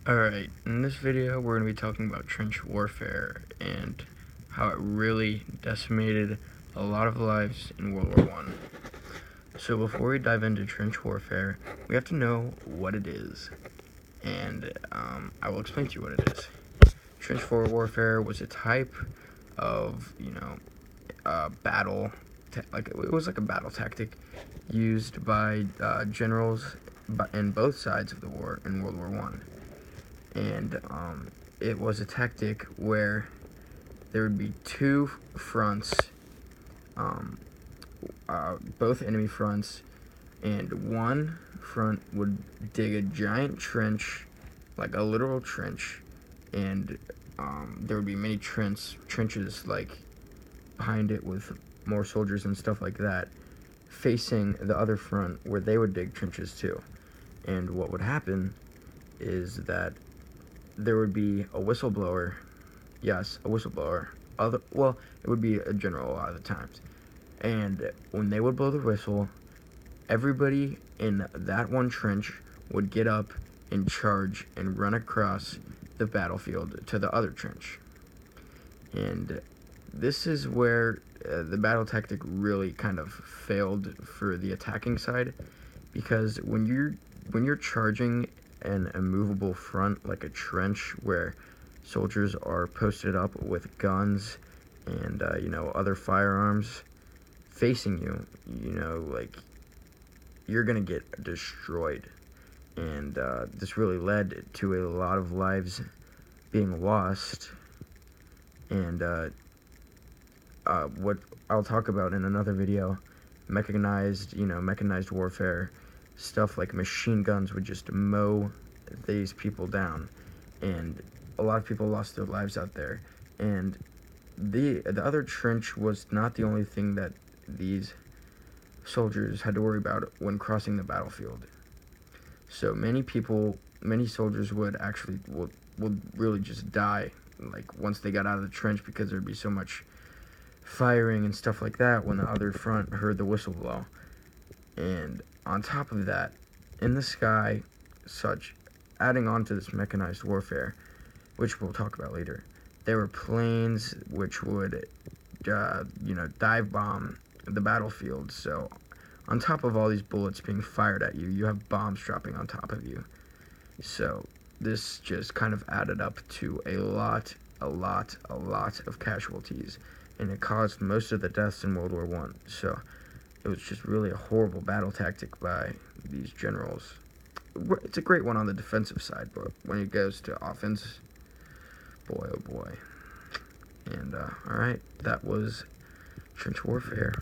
Alright, in this video we're going to be talking about trench warfare and how it really decimated a lot of lives in World War I. So before we dive into trench warfare, we have to know what it is, and I will explain to you what it is. Trench warfare was a type of, battle, it was like a battle tactic used by generals in both sides of the war in World War I. And it was a tactic where there would be two fronts, both enemy fronts, and one front would dig a giant trench, like a literal trench, and there would be many trenches like behind it with more soldiers and stuff like that, facing the other front where they would dig trenches too. And what would happen is that there would be a whistleblower. Yes, a whistleblower. It would be a general a lot of the times. And when they would blow the whistle, everybody in that one trench would get up and charge and run across the battlefield to the other trench. And this is where the battle tactic really kind of failed for the attacking side, because when you're charging an immovable front like a trench where soldiers are posted up with guns and other firearms facing you, like, you're gonna get destroyed. And this really led to a lot of lives being lost. And what I'll talk about in another video, mechanized warfare, stuff like machine guns would just mow these people down, and a lot of people lost their lives out there. And the other trench was not the only thing that these soldiers had to worry about when crossing the battlefield. So many soldiers would really just die, like, once they got out of the trench, because there'd be so much firing and stuff like that when the other front heard the whistle blow. And on top of that, in the sky, adding on to this mechanized warfare, which we'll talk about later, there were planes which would dive bomb the battlefield. So on top of all these bullets being fired at you, you have bombs dropping on top of you. So this just kind of added up to a lot of casualties, and it caused most of the deaths in World War I. So it was just really a horrible battle tactic by these generals. It's a great one on the defensive side, but when it goes to offense, boy oh boy. And alright, that was trench warfare.